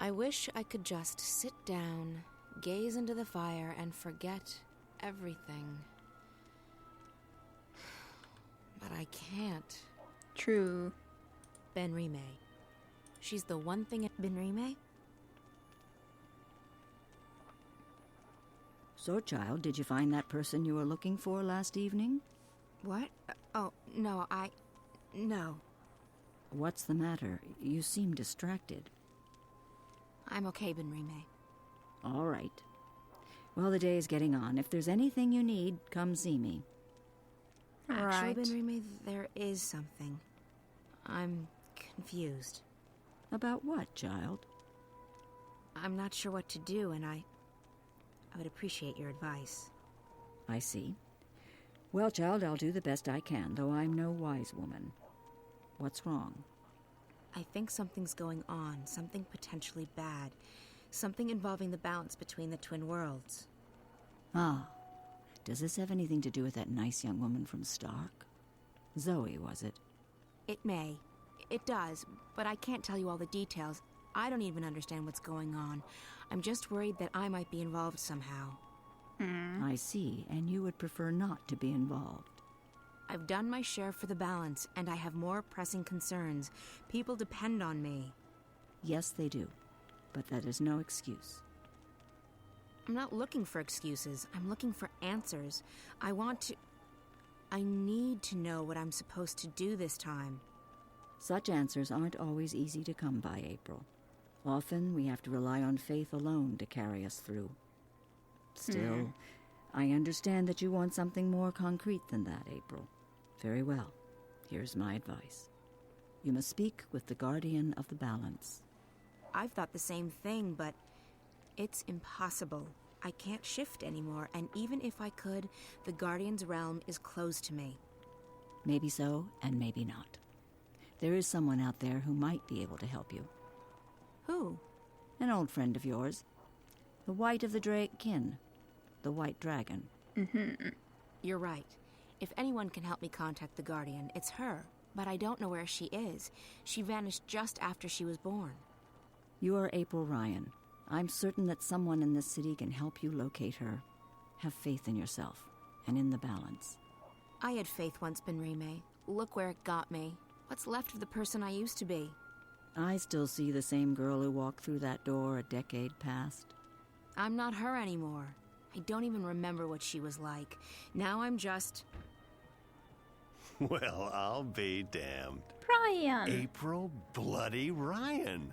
I wish I could just sit down, gaze into the fire, and forget everything. But I can't. True. Benrime. She's the one thing at Benrime? So, child, did you find that person you were looking for last evening? What? Oh, no, No. What's the matter? You seem distracted. I'm okay, Benrime. All right. Well, the day is getting on. If there's anything you need, come see me. Actually, Right. Benrime, there is something. I'm confused. About what, child? I'm not sure what to do, and I would appreciate your advice. I see. Well, child, I'll do the best I can, though I'm no wise woman. What's wrong? I think something's going on, something potentially bad. Something involving the balance between the twin worlds. Ah. Does this have anything to do with that nice young woman from Stark? Zoe, was it? It may. It does, but I can't tell you all the details. I don't even understand what's going on. I'm just worried that I might be involved somehow. I see, and you would prefer not to be involved. I've done my share for the balance, and I have more pressing concerns. People depend on me. Yes, they do, but that is no excuse. I'm not looking for excuses. I'm looking for answers. I need to know what I'm supposed to do this time. Such answers aren't always easy to come by, April. Often we have to rely on faith alone to carry us through. Still, I understand that you want something more concrete than that, April. Very well. Here's my advice. You must speak with the guardian of the balance. I've thought the same thing, but it's impossible. I can't shift anymore, and even if I could, the Guardian's realm is closed to me. Maybe so, and maybe not. There is someone out there who might be able to help you. Who? An old friend of yours. The White of the Kin. The White Dragon. You're right. If anyone can help me contact the Guardian, it's her. But I don't know where she is. She vanished just after she was born. You are April Ryan. I'm certain that someone in this city can help you locate her. Have faith in yourself, and in the balance. I had faith once, Benrime. Look where it got me. What's left of the person I used to be? I still see the same girl who walked through that door a decade past. I'm not her anymore. I don't even remember what she was like. Now I'm just... Well, I'll be damned. Brian! April bloody Ryan.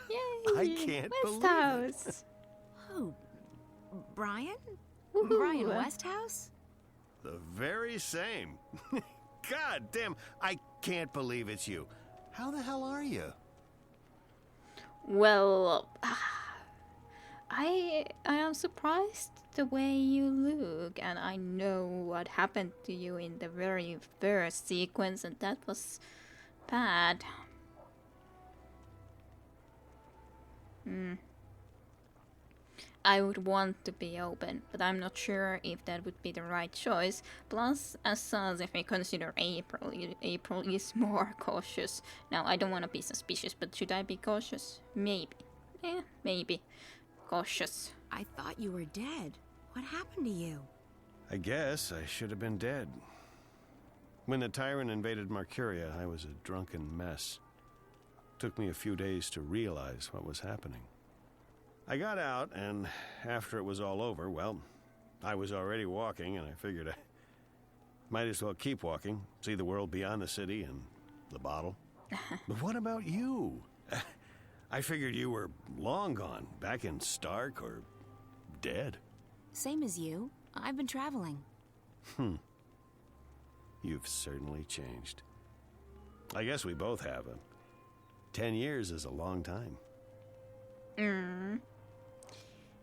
Yay! I can't believe it. Westhouse! Who? Brian? Woohoo. Brian Westhouse? The very same. God damn, I can't believe it's you. How the hell are you? Well, I am surprised the way you look, and I know what happened to you in the very first sequence, and that was bad. I would want to be open, but I'm not sure if that would be the right choice. Plus, as such, if we consider April, April is more cautious. Now, I don't want to be suspicious, but should I be cautious? Maybe. Maybe. Cautious. I thought you were dead. What happened to you? I guess I should have been dead. When the tyrant invaded Mercuria, I was a drunken mess. Took me a few days to realize what was happening. I got out, and after it was all over, well, I was already walking, and I figured I might as well keep walking, see the world beyond the city and the bottle. But what about you? I figured you were long gone, back in Stark or dead. Same as you. I've been traveling. You've certainly changed. I guess we both have. 10 years is a long time.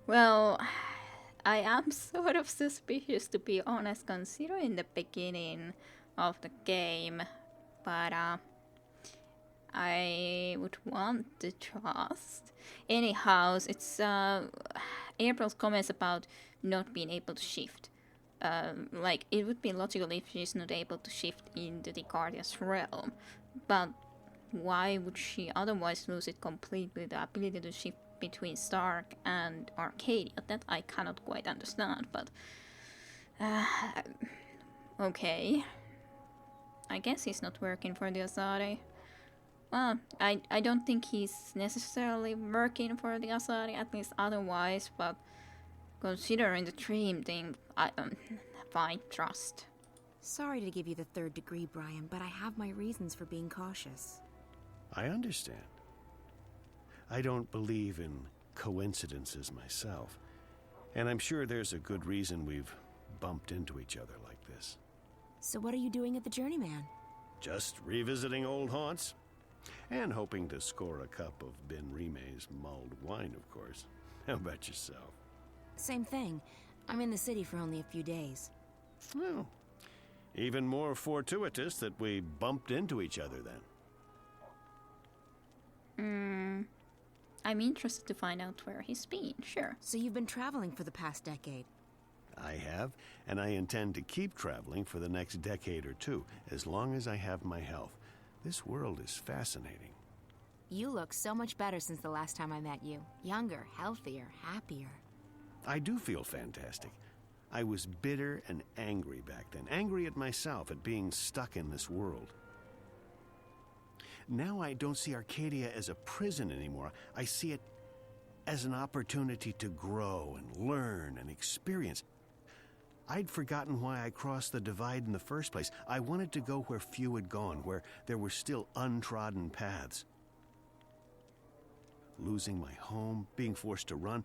Well, I am sort of suspicious, to be honest, considering the beginning of the game, but I would want to trust. Anyhow, it's April's comments about not being able to shift. Like, it would be logical if she's not able to shift into the Guardian's realm, but why would she otherwise lose it completely, the ability to shift between Stark and Arcadia? That I cannot quite understand, but... okay. I guess he's not working for the Azari. Well, I don't think he's necessarily working for the Azari, at least otherwise, but considering the dream thing, I trust. Sorry to give you the third degree, Brian, but I have my reasons for being cautious. I understand. I don't believe in coincidences myself, and I'm sure there's a good reason we've bumped into each other like this. So what are you doing at the Journeyman? Just revisiting old haunts, and hoping to score a cup of Benrime's mulled wine, of course. How about yourself? Same thing. I'm in the city for only a few days. Well, even more fortuitous that we bumped into each other then. I'm interested to find out where he's been, sure. So you've been traveling for the past decade? I have, and I intend to keep traveling for the next decade or two, as long as I have my health. This world is fascinating. You look so much better since the last time I met you. Younger, healthier, happier. I do feel fantastic. I was bitter and angry back then, angry at myself at being stuck in this world. Now I don't see Arcadia as a prison anymore. I see it as an opportunity to grow and learn and experience. I'd forgotten why I crossed the divide in the first place. I wanted to go where few had gone, where there were still untrodden paths. Losing my home, being forced to run,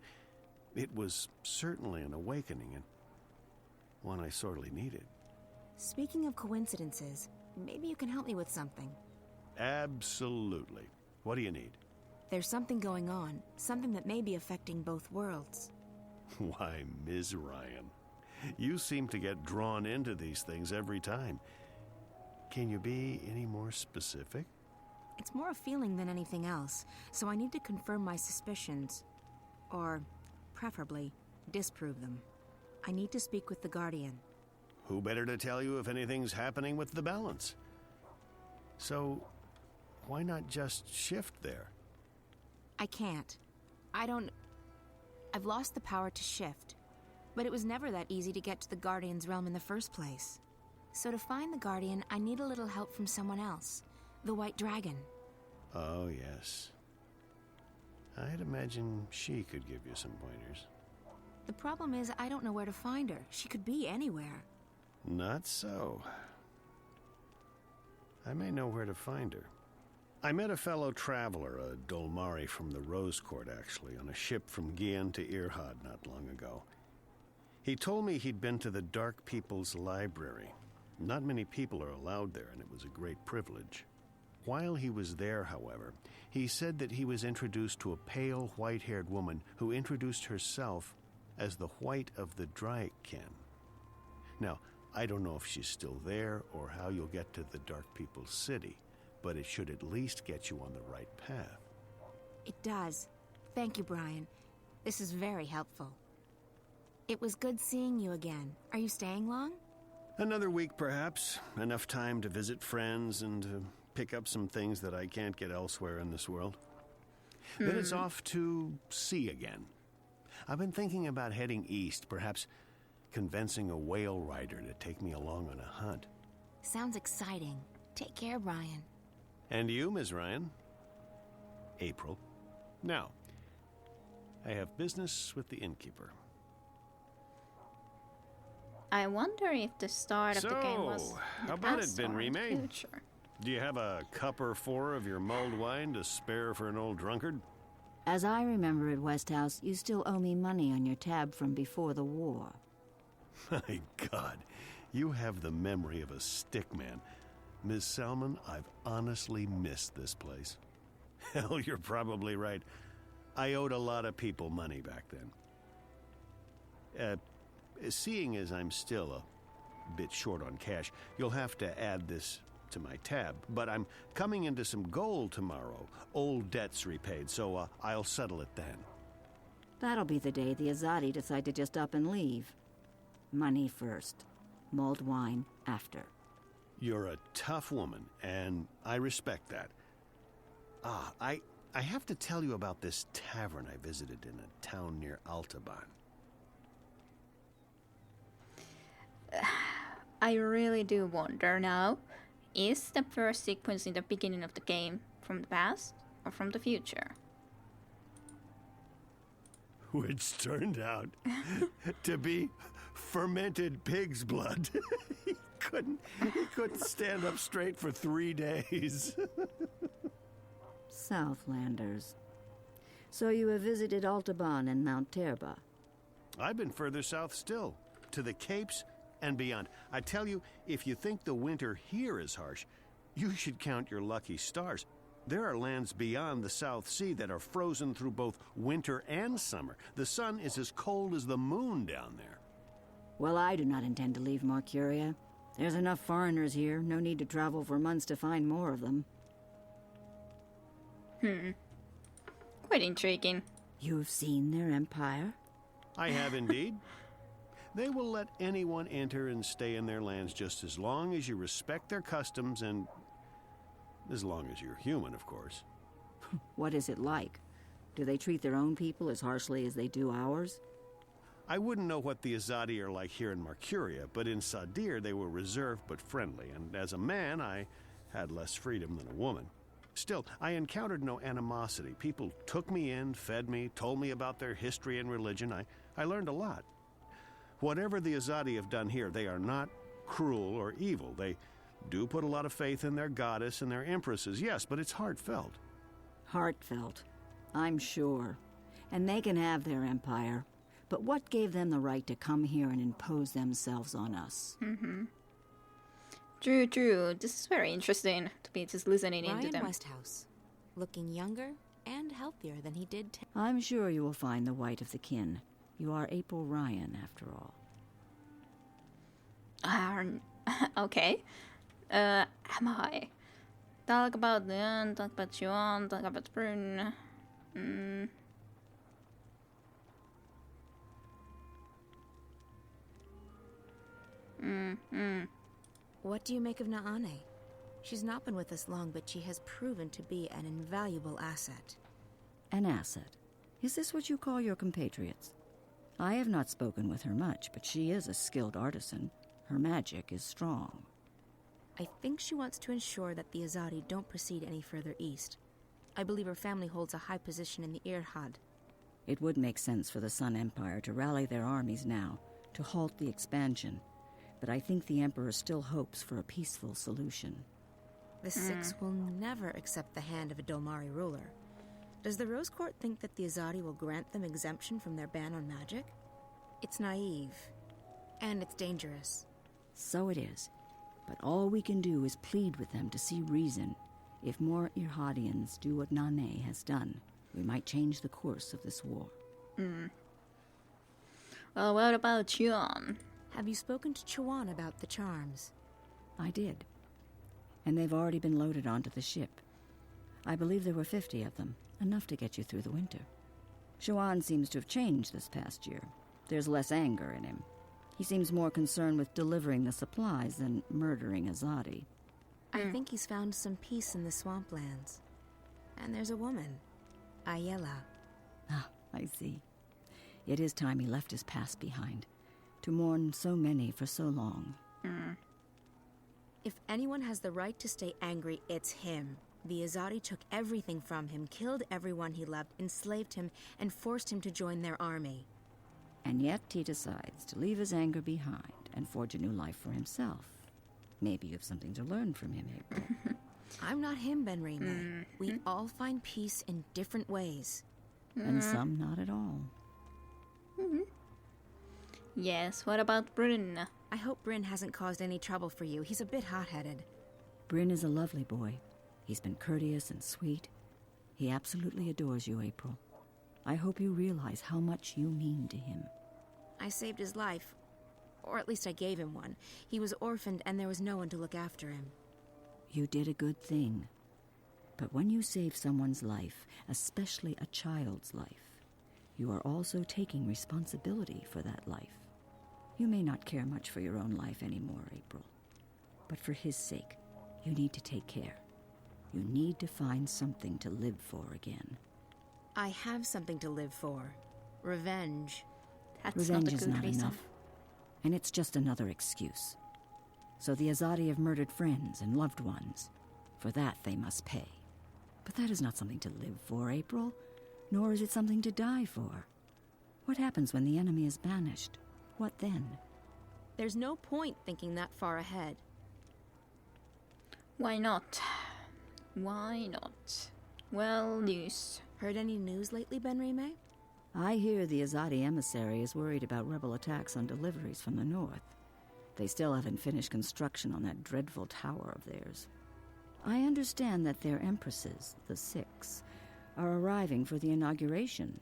it was certainly an awakening, and one I sorely needed. Speaking of coincidences, maybe you can help me with something. Absolutely. What do you need? There's something going on, something that may be affecting both worlds. Why, Ms. Ryan, you seem to get drawn into these things every time. Can you be any more specific? It's more a feeling than anything else, so I need to confirm my suspicions. Or, preferably, disprove them. I need to speak with the Guardian. Who better to tell you if anything's happening with the balance? So, why not just shift there? I can't. I've lost the power to shift. But it was never that easy to get to the Guardian's realm in the first place. So to find the Guardian, I need a little help from someone else. The White Dragon. Oh, yes. I'd imagine she could give you some pointers. The problem is I don't know where to find her. She could be anywhere. Not so. I may know where to find her. I met a fellow traveler, a Dolmari from the Rose Court, actually, on a ship from Gien to Irhad not long ago. He told me he'd been to the Dark People's Library. Not many people are allowed there, and it was a great privilege. While he was there, however, he said that he was introduced to a pale, white-haired woman who introduced herself as the White of the Draken. Now, I don't know if she's still there or how you'll get to the Dark People's City, but it should at least get you on the right path. It does. Thank you, Brian. This is very helpful. It was good seeing you again. Are you staying long? Another week, perhaps. Enough time to visit friends and to pick up some things that I can't get elsewhere in this world. Then it's off to sea again. I've been thinking about heading east, perhaps convincing a whale rider to take me along on a hunt. Sounds exciting. Take care, Brian. And you, Ms. Ryan? April. Now, I have business with the innkeeper. I wonder if the start of the game was So, the how about it, past or in the Benrime? future. Do you have a cup or four of your mulled wine to spare for an old drunkard? As I remember at Westhouse, you still owe me money on your tab from before the war. My God, you have the memory of a stickman. Ms. Selman, I've honestly missed this place. Hell, you're probably right. I owed a lot of people money back then. Seeing as I'm still a bit short on cash, you'll have to add this to my tab. But I'm coming into some gold tomorrow. Old debts repaid, so I'll settle it then. That'll be the day the Azadi decide to just up and leave. Money first. Mulled wine after. You're a tough woman, and I respect that. I have to tell you about this tavern I visited in a town near Altaban. I really do wonder now, is the first sequence in the beginning of the game from the past or from the future? Which turned out to be fermented pig's blood. he couldn't stand up straight for 3 days. Southlanders. So you have visited Altaban and Mount Terba. I've been further south still, to the Capes and beyond. I tell you, if you think the winter here is harsh, you should count your lucky stars. There are lands beyond the South Sea that are frozen through both winter and summer. The sun is as cold as the moon down there. Well, I do not intend to leave Marcuria. There's enough foreigners here, no need to travel for months to find more of them. Quite intriguing. You've seen their empire? I have indeed. They will let anyone enter and stay in their lands just as long as you respect their customs and as long as you're human, of course. What is it like? Do they treat their own people as harshly as they do ours? I wouldn't know what the Azadi are like here in Marcuria, but in Sadir they were reserved but friendly, and as a man I had less freedom than a woman. Still, I encountered no animosity. People took me in, fed me, told me about their history and religion. I learned a lot. Whatever the Azadi have done here, they are not cruel or evil. They do put a lot of faith in their goddess and their empresses, yes, but it's heartfelt. Heartfelt, I'm sure. And they can have their empire. But what gave them the right to come here and impose themselves on us? True. This is very interesting to be just listening into Ryan them. Westhouse, looking younger and healthier than he did. I'm sure you will find the white of the kin. You are April Ryan, after all. Okay. Am I? Talk about Leon, talk about Juan, talk about Brun. What do you make of Naane? She's not been with us long, but she has proven to be an invaluable asset. An asset? Is this what you call your compatriots? I have not spoken with her much, but she is a skilled artisan. Her magic is strong. I think she wants to ensure that the Azadi don't proceed any further east. I believe her family holds a high position in the Irhad. It would make sense for the Sun Empire to rally their armies now, to halt the expansion. But I think the Emperor still hopes for a peaceful solution. The Six will never accept the hand of a Dolmari ruler. Does the Rose Court think that the Azadi will grant them exemption from their ban on magic? It's naive. And it's dangerous. So it is. But all we can do is plead with them to see reason. If more Irhadians do what Nane has done, we might change the course of this war. Well, what about Juan? Have you spoken to Chuan about the charms? I did. And they've already been loaded onto the ship. I believe there were 50 of them, enough to get you through the winter. Xuan seems to have changed this past year. There's less anger in him. He seems more concerned with delivering the supplies than murdering Azadi. I think he's found some peace in the swamplands. And there's a woman, Ayela. Ah, I see. It is time he left his past behind. To mourn so many for so long. If anyone has the right to stay angry, it's him. The Azadi took everything from him, killed everyone he loved, enslaved him, and forced him to join their army. And yet he decides to leave his anger behind and forge a new life for himself. Maybe you have something to learn from him, April. I'm not him, Benrime. We all find peace in different ways. And some not at all. Yes, what about Brun? I hope Bryn hasn't caused any trouble for you. He's a bit hot-headed. Bryn is a lovely boy. He's been courteous and sweet. He absolutely adores you, April. I hope you realize how much you mean to him. I saved his life. Or at least I gave him one. He was orphaned and there was no one to look after him. You did a good thing. But when you save someone's life, especially a child's life, you are also taking responsibility for that life. You may not care much for your own life anymore, April. But for his sake, you need to take care. You need to find something to live for again. I have something to live for. Revenge. That's Revenge not a is good not reason. enough. And it's just another excuse. So the Azadi have murdered friends and loved ones. For that they must pay. But that is not something to live for, April. Nor is it something to die for. What happens when the enemy is banished? What then? There's no point thinking that far ahead. Why not? Why not? Well, news. Heard any news lately, Benrime? I hear the Azadi emissary is worried about rebel attacks on deliveries from the north. They still haven't finished construction on that dreadful tower of theirs. I understand that their empresses, the Six, are arriving for the inauguration.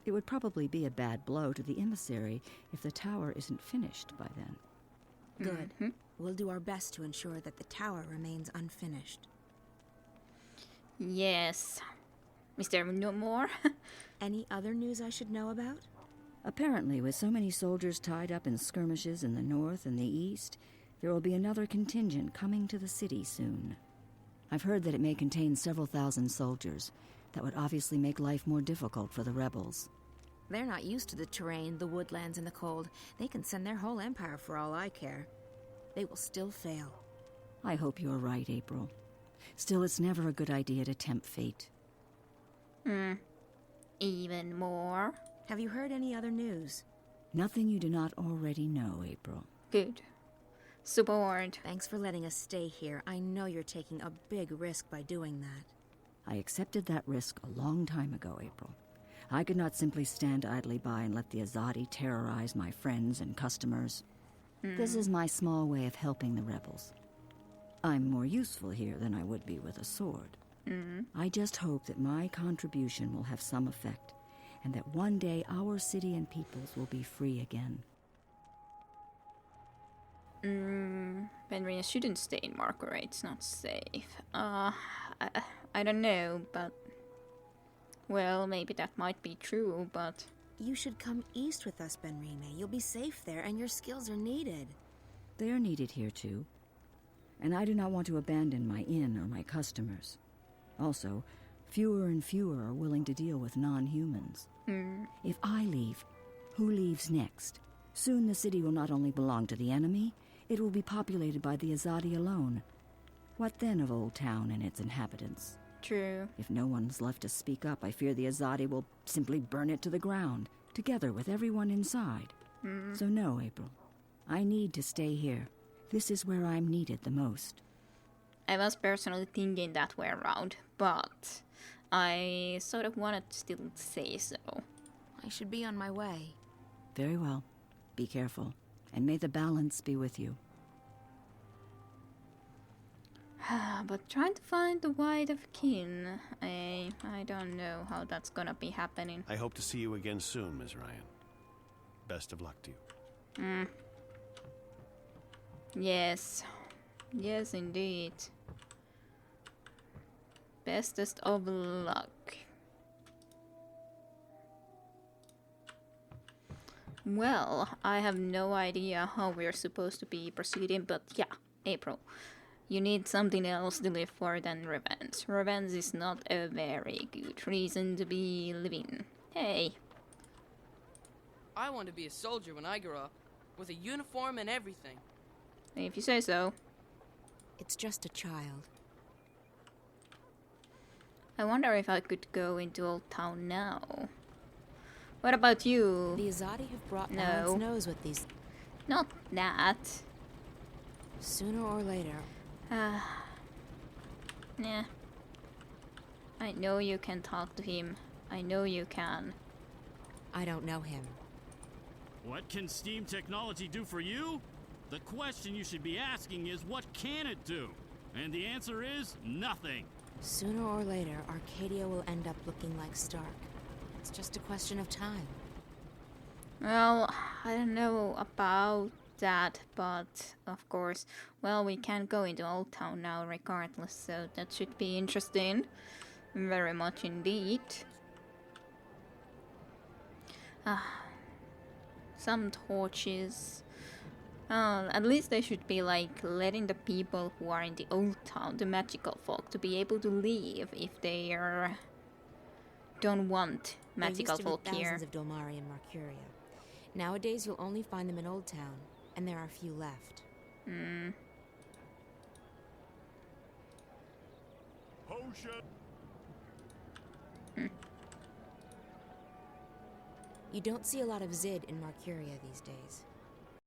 It would probably be a bad blow to the emissary if the tower isn't finished by then. Good. We'll do our best to ensure that the tower remains unfinished. Yes. Is there no more? Any other news I should know about? Apparently, with so many soldiers tied up in skirmishes in the north and the east, there will be another contingent coming to the city soon. I've heard that it may contain several thousand soldiers. That would obviously make life more difficult for the rebels. They're not used to the terrain, the woodlands, and the cold. They can send their whole empire for all I care. They will still fail. I hope you're right, April. Still, it's never a good idea to tempt fate. Even more? Have you heard any other news? Nothing you do not already know, April. Good. Support. Thanks for letting us stay here. I know you're taking a big risk by doing that. I accepted that risk a long time ago, April. I could not simply stand idly by and let the Azadi terrorize my friends and customers. This is my small way of helping the rebels. I'm more useful here than I would be with a sword. I just hope that my contribution will have some effect, and that one day our city and peoples will be free again. Benrine shouldn't stay in Markore, it's not safe. I don't know, but... Well, maybe that might be true, but... You should come east with us, Benrime. You'll be safe there, and your skills are needed. They are needed here, too. And I do not want to abandon my inn or my customers. Also, fewer and fewer are willing to deal with non-humans. If I leave, who leaves next? Soon the city will not only belong to the enemy, it will be populated by the Azadi alone. What then of Old Town and its inhabitants? True. If no one's left to speak up, I fear the Azadi will simply burn it to the ground, together with everyone inside. So no, April. I need to stay here. This is where I'm needed the most. I was personally thinking that way around, but I sort of wanted to still say so. I should be on my way. Very well. Be careful, and may the balance be with you. But trying to find the White of Kin, I don't know how that's gonna be happening. I hope to see you again soon, Ms. Ryan. Best of luck to you. Yes. Yes, indeed. Bestest of luck. Well, I have no idea how we're supposed to be proceeding, but yeah, April. You need something else to live for than revenge. Revenge is not a very good reason to be living. Hey. I want to be a soldier when I grow up, with a uniform and everything. If you say so. It's just a child. I wonder if I could go into Old Town now. What about you? The Azadi have brought No. Alan's nose with these. Not that. Sooner or later. Nah. I know you can talk to him. I know you can. I don't know him. What can steam technology do for you? The question you should be asking is, what can it do? And the answer is, nothing. Sooner or later, Arcadia will end up looking like Stark. It's just a question of time. Well, I don't know about that, but of course, well, we can't go into Old Town now regardless, so that should be interesting. Very much indeed. Some torches. At least they should be like letting the people who are in the old town, the magical folk, to be able to leave if they don't want magical folk there used to be here. thousands of Dolmari in Marcuria. Nowadays, you'll only find them in Old Town, and there are few left. Potion. You don't see a lot of Zid in Marcuria these days.